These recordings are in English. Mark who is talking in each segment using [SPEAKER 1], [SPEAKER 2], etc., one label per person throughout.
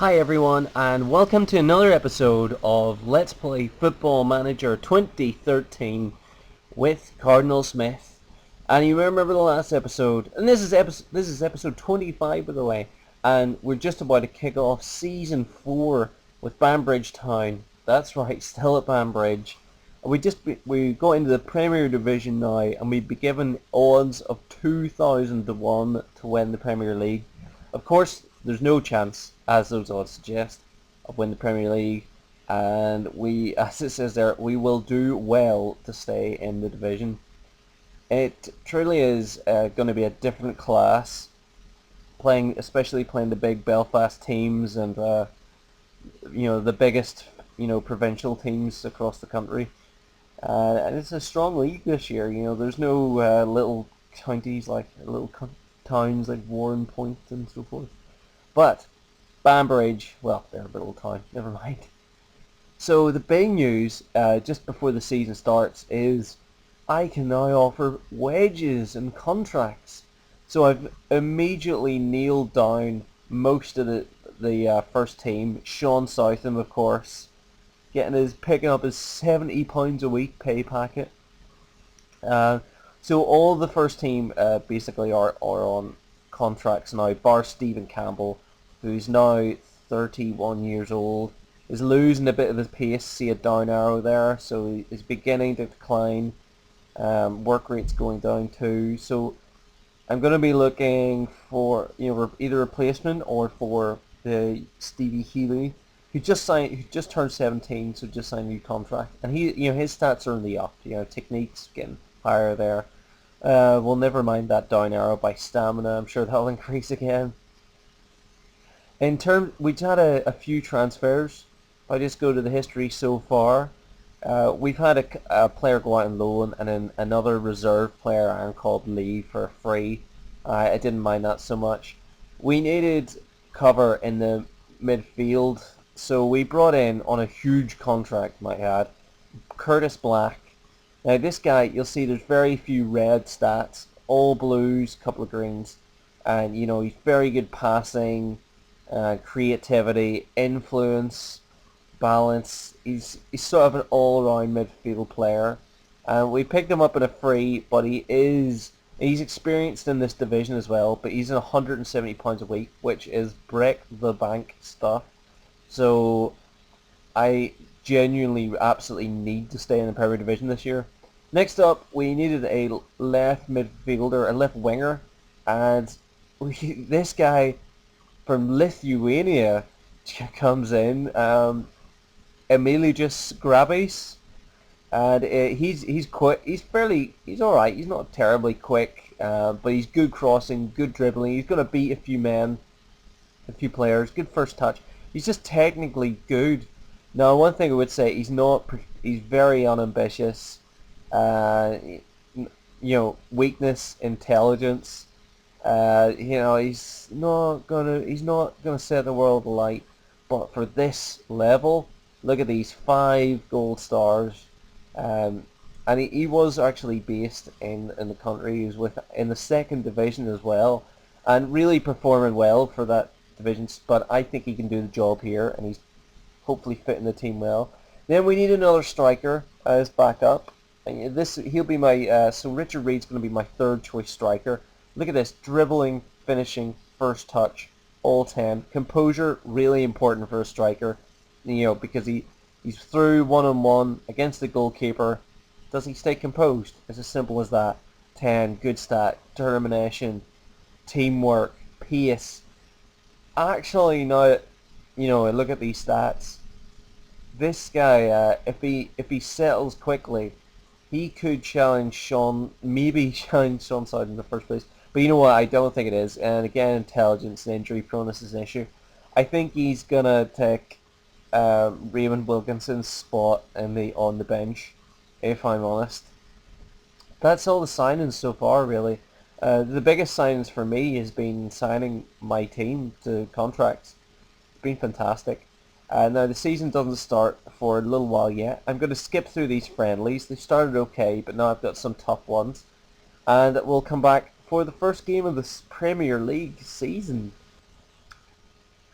[SPEAKER 1] Hi everyone, and welcome to another episode of Let's Play Football Manager 2013 with Cardinal Smith. And you remember the last episode, and this is episode 25 by the way, and we're just about to kick off season 4 with Banbridge Town. That's right, still at Banbridge. We go into the Premier Division now, and we'd be given odds of 2,000 to 1 to win the Premier League. Of course, there's no chance, as those odds suggest, of winning the Premier League, and we, as it says there, we will do well to stay in the division. It truly is going to be a different class, especially playing the big Belfast teams and the biggest provincial teams across the country. And it's a strong league this year. There's no little counties like towns like Warren Point and so forth. But Banbridge, well, they're a little town, never mind. So the big news just before the season starts is I can now offer wages and contracts. So I've immediately nailed down most of the first team. Sean Southam, of course, picking up his £70 a week pay packet. So all the first team basically are on contracts now, bar Stephen Campbell, who's now 31 years old, is losing a bit of his pace. See a down arrow there, so he's beginning to decline. Work rate's going down too. So I'm going to be looking for either replacement or for the Stevie Healy, who just turned 17, so just signed a new contract, and his stats are in the up. Technique's getting higher there. We'll never mind that down arrow by stamina. I'm sure that'll increase again. We've had a few transfers. If I just go to the history so far, we've had a player go out on loan and then another reserve player called Lee for free. I didn't mind that so much. We needed cover in the midfield, so we brought in, on a huge contract, might add, Curtis Black. Now this guy, you'll see there's very few red stats, all blues, couple of greens, and he's very good passing, creativity, influence, balance. He's sort of an all-around midfield player, and we picked him up at a free, but he's experienced in this division as well, but he's at £170 a week, which is break the bank stuff. So I genuinely absolutely need to stay in the Premier Division this year. Next up, we needed a left midfielder, a left winger, and this guy from Lithuania comes in, Emilius Grabis, and he's quick. He's all right. He's not terribly quick, but he's good crossing, good dribbling. He's going to beat a few players. Good first touch. He's just technically good. Now, one thing I would say, he's very unambitious. Weakness, intelligence. He's not gonna set the world alight. But for this level, look at these 5 gold stars. And he was actually based in the country. He was in the second division as well, and really performing well for that division. But I think he can do the job here, and he's hopefully fitting the team well. Then we need another striker as backup. And he'll be my so Richard Reed's going to be my third choice striker. Look at this, dribbling, finishing, first touch, all 10. Composure, really important for a striker, because he's through one-on-one against the goalkeeper. Does he stay composed? It's as simple as that. 10, good stat, determination, teamwork, pace. Actually, now I look at these stats, this guy, if he settles quickly, he could challenge Sean Southam in the first place. But you know what, I don't think it is. And again, intelligence and injury proneness is an issue. I think he's going to take Raymond Wilkinson's spot on the bench, if I'm honest. That's all the signings so far, really. The biggest signings for me has been signing my team to contracts. It's been fantastic. Now the season doesn't start for a little while yet. I'm going to skip through these friendlies. They started okay, but now I've got some tough ones. And we'll come back for the first game of this Premier League season.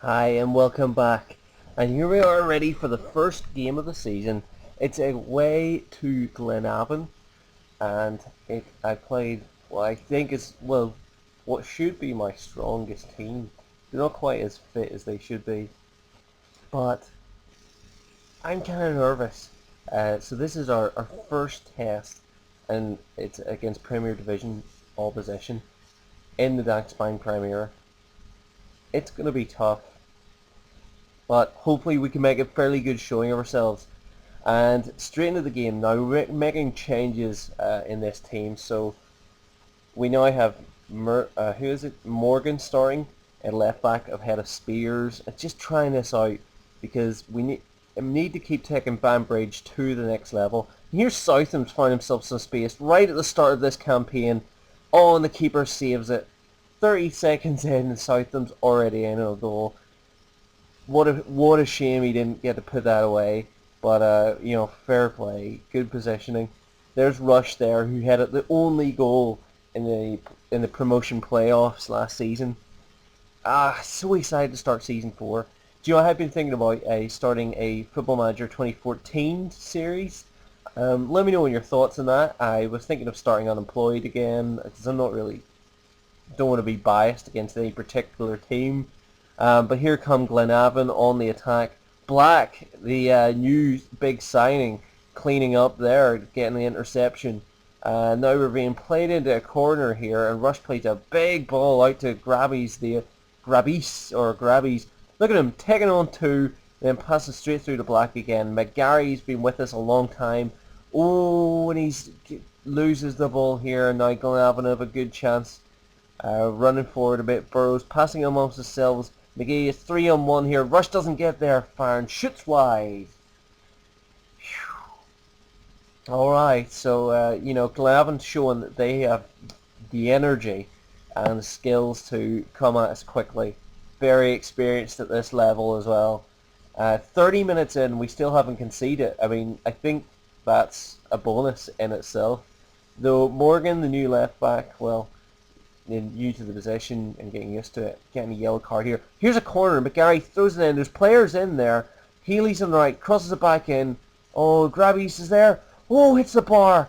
[SPEAKER 1] Hi and welcome back. And here we are ready for the first game of the season. It's away to Glenavon, and I played what I think is, well, what should be my strongest team. They're not quite as fit as they should be, but I'm kind of nervous. So this is our first test, and it's against Premier Division opposition in the Daxbine Premier. It's going to be tough, but hopefully we can make a fairly good showing of ourselves. And straight into the game now, we're making changes in this team. So we now have who is it? Morgan starting at left back ahead of Spears. Just trying this out because we need to keep taking Banbridge to the next level. And here's Southam's found himself some space right at the start of this campaign. Oh, and the keeper saves it. 30 seconds in, and Southam's already in a goal. What a shame he didn't get to put that away. But fair play, good positioning. There's Rush there, who had the only goal in the promotion playoffs last season. So excited to start season 4. Do you know, I've been thinking about starting a Football Manager 2014 series. Let me know your thoughts on that. I was thinking of starting Unemployed again because don't want to be biased against any particular team. But here come Glenavon on the attack. Black, the new big signing, cleaning up there, getting the interception. Now we're being played into a corner here, and Rush plays a big ball out to Grabbies. Look at him, taking on two, then passes straight through to Black again. McGarry's been with us a long time. Oh, and he loses the ball here, and now Glenavon have a good chance. Running forward a bit, Burrows passing amongst themselves. McGee is 3-on-1 here. Rush doesn't get there. Farn shoots wide. Alright, so, Glenavon's showing that they have the energy and the skills to come at us quickly. Very experienced at this level as well. 30 minutes in, we still haven't conceded. I mean, I think that's a bonus in itself. Though Morgan, the new left back, well, new to the position and getting used to it. Getting a yellow card here. Here's a corner. McGarry throws it in. There's players in there. Healy's on the right. Crosses it back in. Oh, Grabbies is there. Oh, hits the bar.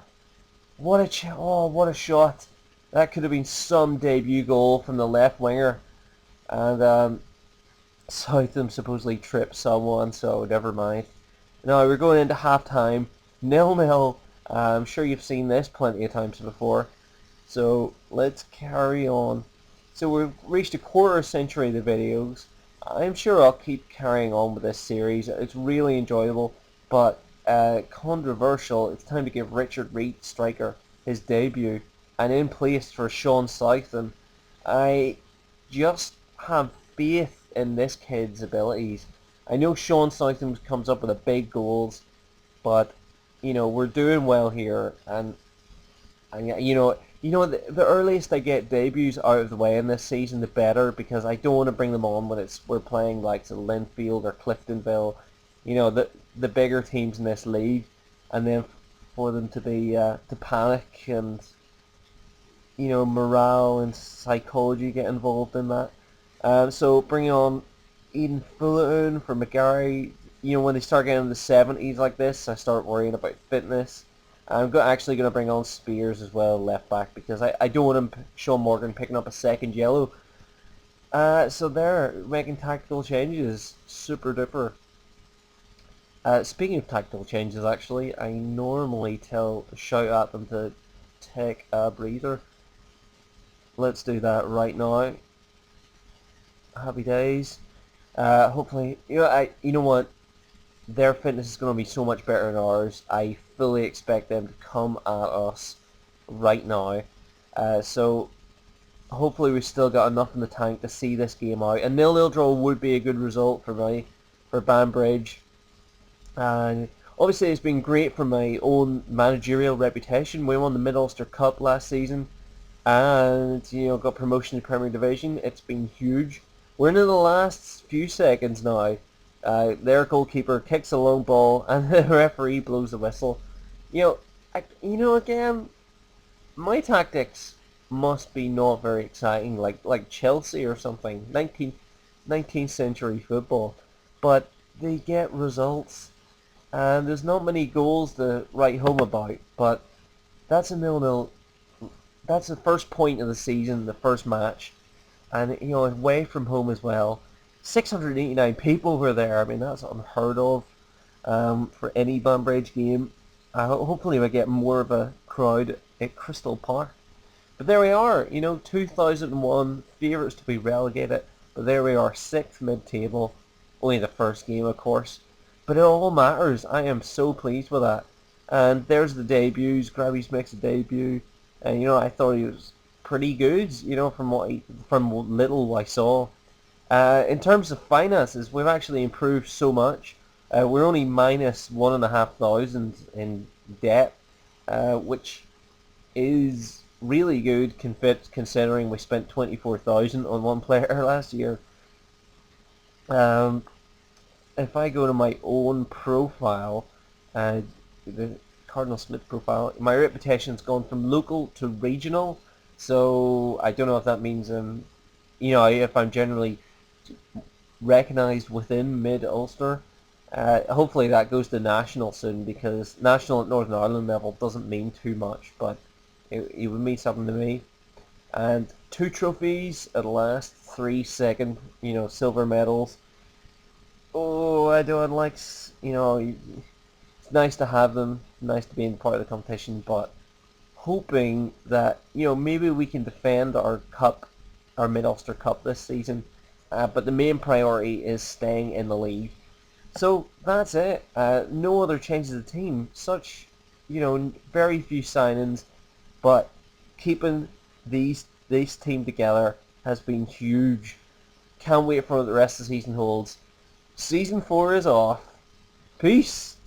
[SPEAKER 1] What a shot. That could have been some debut goal from the left winger. And Southam supposedly tripped someone, so never mind. Now we're going into half-time. 0-0. I'm sure you've seen this plenty of times before. So let's carry on. So we've reached a quarter century of the videos. I'm sure I'll keep carrying on with this series. It's really enjoyable, but controversial. It's time to give Richard Reed, striker, his debut, and in place for Sean Southam. I just have faith in this kid's abilities. I know Sean Southam comes up with the big goals, but we're doing well here, and the earliest I get debuts out of the way in this season, the better, because I don't want to bring them on when we're playing like Linfield or Cliftonville, the bigger teams in this league, and then for them to be to panic and morale and psychology get involved in that. So bringing on Eden Fullerton for McGarry. When they start getting in the 70s like this, I start worrying about fitness. I'm actually going to bring on Spears as well, left back, because I don't want Sean Morgan picking up a second yellow. So they're making tactical changes, super duper. Speaking of tactical changes, actually, I normally shout at them to take a breather. Let's do that right now. Happy days. Hopefully, you know what? Their fitness is going to be so much better than ours. I fully expect them to come at us right now. So hopefully we've still got enough in the tank to see this game out. A 0-0 draw would be a good result for me, for Banbridge. And obviously it's been great for my own managerial reputation. We won the Mid-Ulster Cup last season and got promotion to Premier Division. It's been huge. We're into the last few seconds now. Their goalkeeper kicks a long ball and the referee blows the whistle. Again, my tactics must be not very exciting, like Chelsea or something. 19th century football, but they get results, and there's not many goals to write home about, but that's a 0-0. That's the first point of the season, the first match, and away from home as well. 689 people were there. I mean, that's unheard of for any Banbridge game. Hopefully we get more of a crowd at Crystal Park. But there we are, 2001 favourites to be relegated. But there we are, 6th mid-table. Only the first game, of course. But it all matters. I am so pleased with that. And there's the debuts. Grabby's makes a debut. And, I thought he was pretty good, from what little I saw. In terms of finances, we've actually improved so much. We're only minus 1,500 in debt, which is really good considering we spent 24,000 on one player last year. If I go to my own profile, the Cardinal Smith profile, my reputation's gone from local to regional. So I don't know if that means if I'm generally recognised within Mid-Ulster. Hopefully that goes to national soon, because national at Northern Ireland level doesn't mean too much, but it would mean something to me. And 2 trophies at last, 3 second, silver medals. Oh, I don't like, it's nice to have them, nice to be in part of the competition, but hoping that, maybe we can defend our cup, our Mid-Ulster Cup this season. But the main priority is staying in the league. So that's it. No other changes of the team. Such, very few signings, but keeping this team together has been huge. Can't wait for what the rest of the season holds. Season 4 is off. Peace.